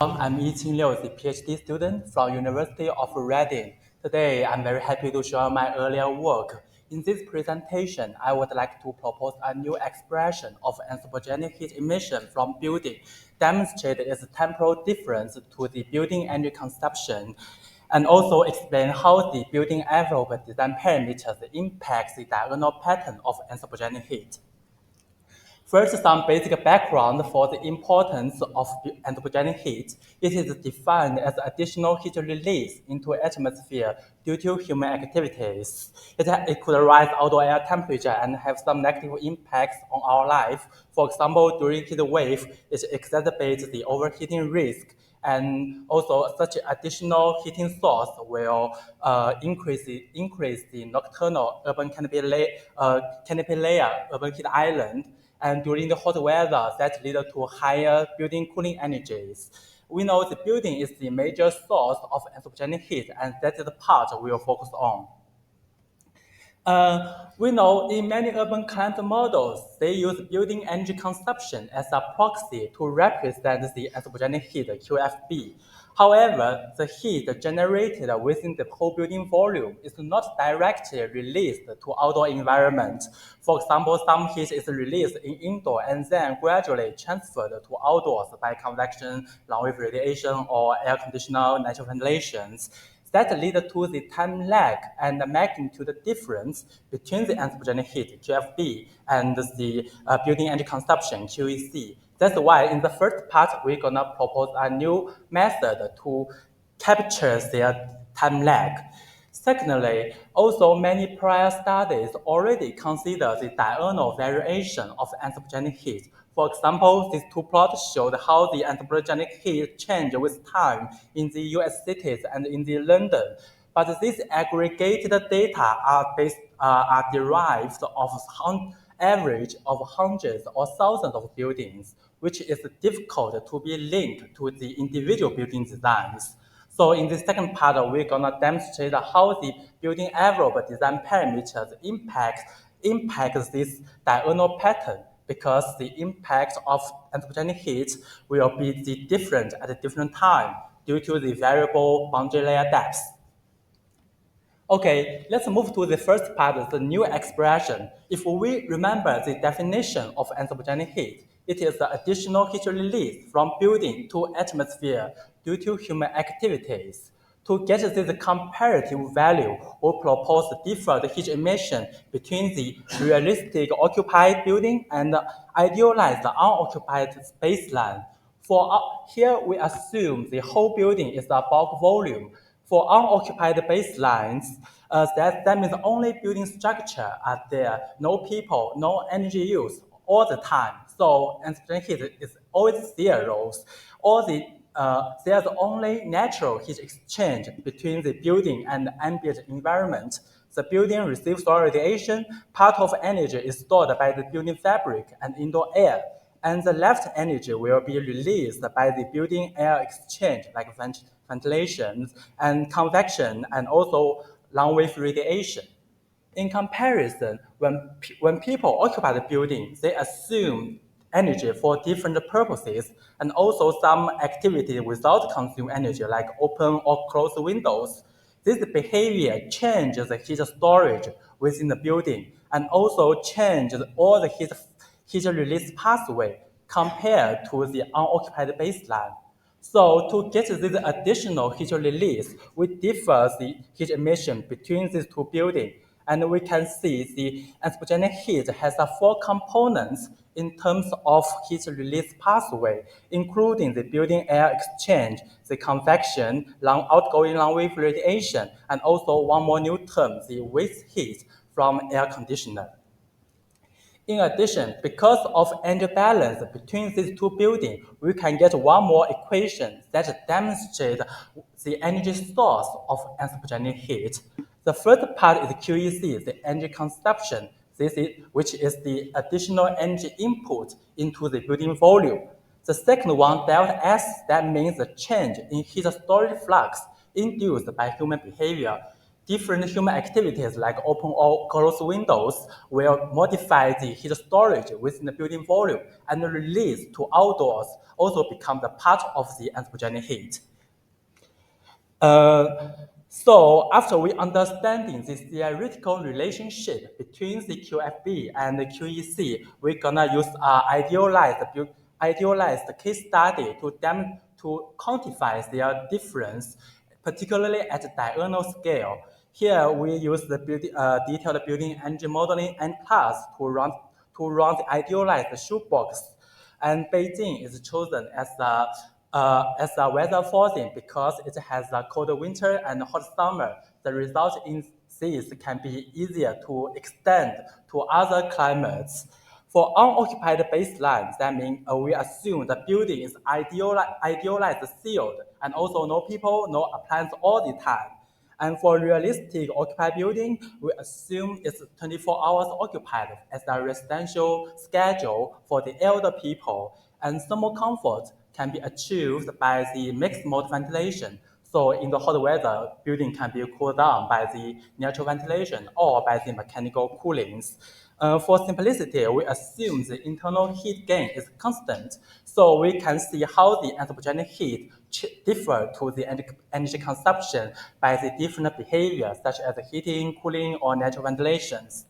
I'm Yiqing Liu, the PhD student from University of Reading. Today, I'm very happy to share my earlier work. In this presentation, I would like to propose a new expression of anthropogenic heat emission from building, demonstrate its temporal difference to the building energy consumption, and also explain how the building envelope design parameters impact the diurnal pattern of anthropogenic heat. First, some basic background for the importance of anthropogenic heat. It is defined as additional heat release into atmosphere due to human activities. It could rise outdoor air temperature and have some negative impacts on our life. For example, during heat wave, it exacerbates the overheating risk, and also such additional heating source will increase the nocturnal urban canopy layer, urban heat island, and during the hot weather, that leads to higher building cooling energies. We know the building is the major source of anthropogenic heat, and that is the part we will focus on. We know in many urban climate models, they use building energy consumption as a proxy to represent the anthropogenic heat, QFB. However, the heat generated within the whole building volume is not directly released to outdoor environment. For example, some heat is released in indoor and then gradually transferred to outdoors by convection, long-wave radiation, or air conditioner natural ventilations. That leads to the time lag and the magnitude difference between the anthropogenic heat, QFB, and the building energy consumption, QEC. That's why in the first part, we're going to propose a new method to capture their time lag. Secondly, also many prior studies already consider the diurnal variation of anthropogenic heat. For example, these two plots showed how the anthropogenic heat changed with time in the US cities and in the London. But these aggregated data are derived of average of hundreds or thousands of buildings, which is difficult to be linked to the individual building designs. So in the second part, we're going to demonstrate how the building envelope design parameters impact this diurnal pattern, because the impact of anthropogenic heat will be different at a different time due to the variable boundary layer depth. Okay, let's move to the first part, the new expression. If we remember the definition of anthropogenic heat, it is the additional heat release from building to atmosphere due to human activities. To get this comparative value, we propose different heat emission between the realistic occupied building and the idealized unoccupied spaceline. Here, we assume the whole building is a bulk volume. For unoccupied baselines, that means only building structure are there, no people, no energy use all the time. So anthropogenic heat is always zero. There's only natural heat exchange between the building and the ambient environment. The building receives solar radiation, part of energy is stored by the building fabric and indoor air, and the left energy will be released by the building air exchange, like ventilation and convection, and also long-wave radiation. In comparison, when people occupy the building, they assume energy for different purposes, and also some activity without consuming energy, like open or close windows. This behavior changes the heat storage within the building, and also changes all the heat release pathway compared to the unoccupied baseline. So to get this additional heat release, we differ the heat emission between these two buildings. And we can see the anthropogenic heat has four components in terms of heat release pathway, including the building air exchange, the convection, outgoing long-wave radiation, and also one more new term, the waste heat from air conditioner. In addition, because of energy balance between these two buildings, we can get one more equation that demonstrates the energy source of anthropogenic heat. The first part is QEC, the energy consumption, which is the additional energy input into the building volume. The second one, delta S, that means the change in heat storage flux induced by human behavior. different human activities like open or close windows will modify the heat storage within the building volume, and the release to outdoors also becomes a part of the anthropogenic heat. So after we understanding this theoretical relationship between the QFB and the QEC, we're gonna use idealized case study to quantify their difference, particularly at the diurnal scale. Here we use the detailed building energy modeling and class to run the idealized shoebox, and Beijing is chosen as a weather forcing because it has a cold winter and hot summer. The result in this can be easier to extend to other climates. For unoccupied baselines, that means we assume the building is idealized sealed, and also no people, no appliance all the time. And for realistic occupied building, we assume it's 24 hours occupied as a residential schedule for the elder people. And thermal comfort can be achieved by the mixed mode ventilation. So in the hot weather, building can be cooled down by the natural ventilation or by the mechanical coolings. For simplicity, we assume the internal heat gain is constant, so we can see how the anthropogenic heat differ to the energy consumption by the different behaviors such as heating, cooling, or natural ventilations.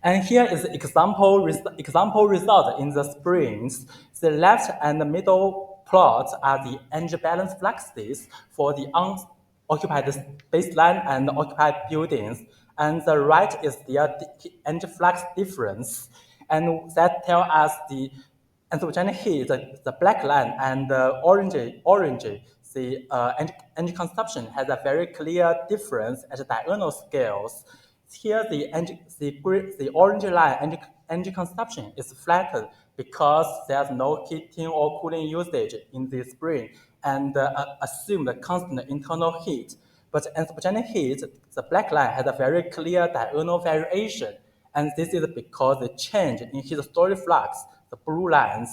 And here is the example result in the springs. The left and the middle plots are the energy balance fluxes for the unoccupied baseline and occupied buildings. And the right is the energy flux difference. And that tells us the anthropogenic heat, the black line, and the orange, the energy consumption has a very clear difference at the diurnal scales. Here, the orange line energy consumption is flattened because there's no heating or cooling usage in the spring, and assume the constant internal heat. But anthropogenic heat, the black line has a very clear diurnal variation, and this is because the change in heat storage flux, the blue lines.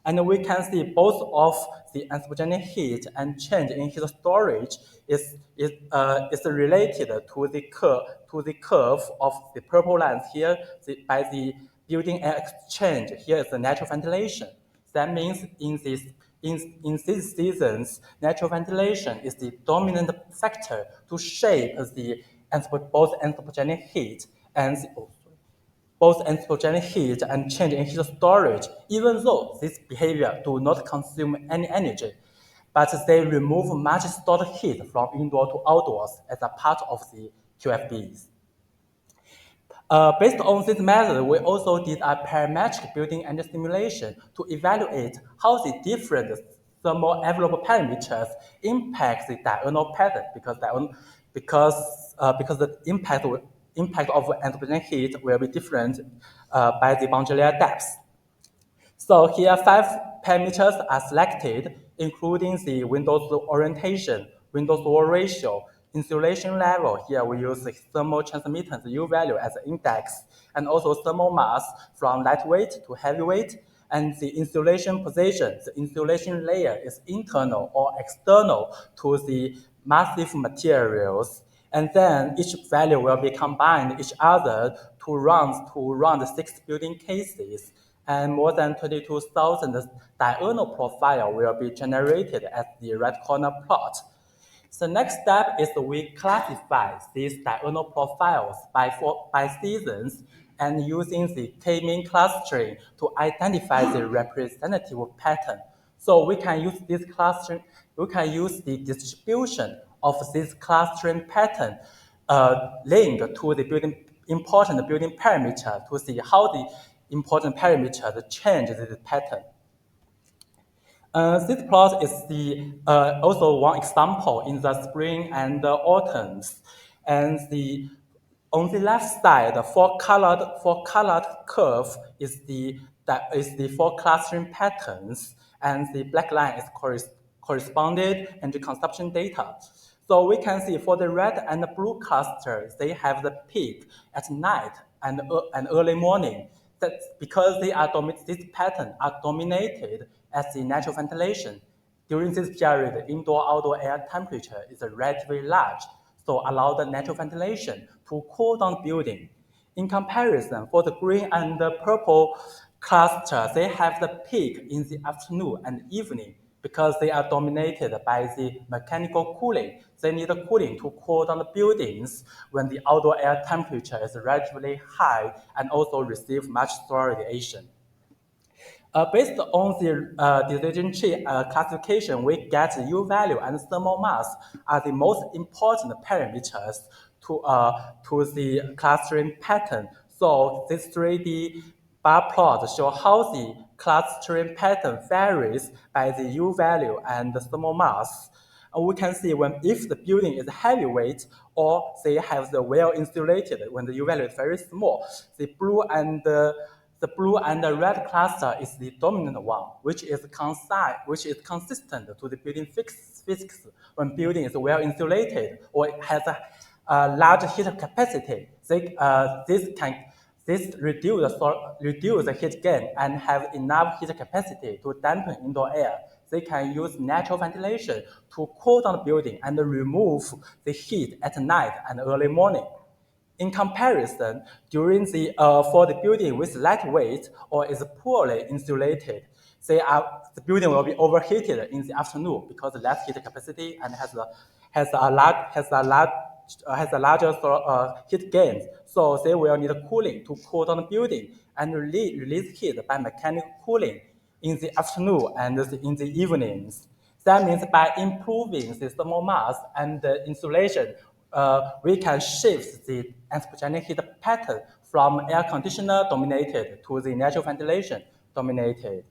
And we can see both of the anthropogenic heat and change in heat storage is related to the curve of the purple lines here by the building air exchange. Here is the natural ventilation. That means in these seasons, natural ventilation is the dominant factor to shape both anthropogenic heat and change in heat storage, even though this behavior do not consume any energy, but they remove much stored heat from indoor to outdoors as a part of the QFBs. Based on this method, we also did a parametric building energy simulation to evaluate how the different thermal envelope parameters impact the diurnal pattern because the impact of anthropogenic heat will be different by the boundary layer depth. So here 5 parameters are selected, including the windows orientation, windows wall ratio, insulation level. Here we use the thermal transmittance U value as an index, and also thermal mass from lightweight to heavyweight, and the insulation position. The insulation layer is internal or external to the massive materials. And then each value will be combined each other to run the 6 building cases. And more than 22,000 diurnal profile will be generated at the right corner plot. The next step is we classify these diurnal profiles by seasons and using the k-mean clustering to identify the representative pattern. So we can use this clustering, we can use the distribution of this clustering pattern linked to the important building parameter to see how the important parameters change this pattern. This plot is also one example in the spring and the autumns. And on the left side, the four colored curve is the 4 clustering patterns, and the black line is corresponded and the consumption data. So we can see for the red and the blue clusters, they have the peak at night and early morning. That's because this pattern are dominated as the natural ventilation. During this period, indoor-outdoor air temperature is relatively large. so allow the natural ventilation to cool down the building. In comparison, for the green and the purple cluster, they have the peak in the afternoon and evening because they are dominated by the mechanical cooling. They need the cooling to cool down the buildings when the outdoor air temperature is relatively high and also receive much solar radiation. Based on the decision tree classification, we get the U value and thermal mass are the most important parameters to the clustering pattern. So this 3D bar plot shows how the clustering pattern varies by the U value and the thermal mass. We can see if the building is heavyweight or they have the well insulated when the U value is very small. The blue and the red cluster is the dominant one, which is consistent to the building physics when building is well insulated or it has a large heat capacity. This reduce the heat gain and have enough heat capacity to dampen indoor air. They can use natural ventilation to cool down the building and remove the heat at night and early morning. In comparison, for the building with lightweight or is poorly insulated, the building will be overheated in the afternoon because less heat capacity and has a larger heat gain. So they will need cooling to cool down the building and release heat by mechanical cooling in the afternoon and in the evenings. That means by improving the thermal mass and the insulation, we can shift the anthropogenic heat pattern from air conditioner dominated to the natural ventilation dominated.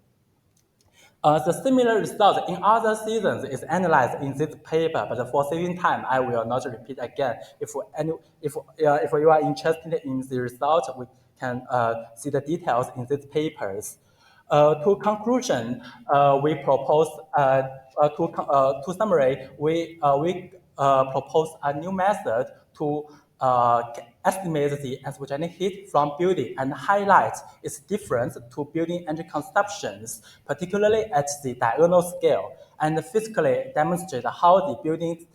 The similar result in other seasons is analyzed in this paper, but for saving time, I will not repeat again. If you are interested in the result, we can see the details in these papers. To conclusion, we propose to summarize, we propose a new method to estimate the anthropogenic heat from building and highlight its difference to building energy consumptions, particularly at the diurnal scale, and physically demonstrate how the building's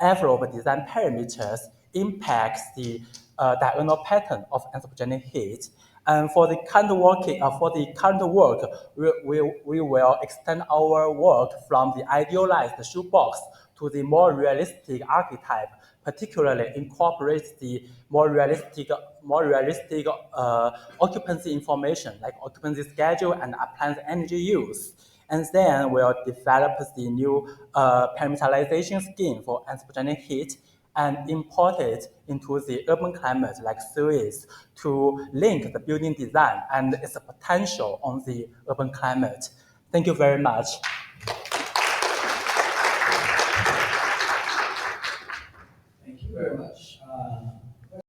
envelope design parameters impact the diurnal pattern of anthropogenic heat. And for the current work, we will extend our work from the idealized shoebox to the more realistic archetype, particularly incorporates the more realistic occupancy information like occupancy schedule and appliance energy use. And then we'll develop the new parameterization scheme for anthropogenic heat and import it into the urban climate like Suez to link the building design and its potential on the urban climate. Thank you very much. Thank you very much.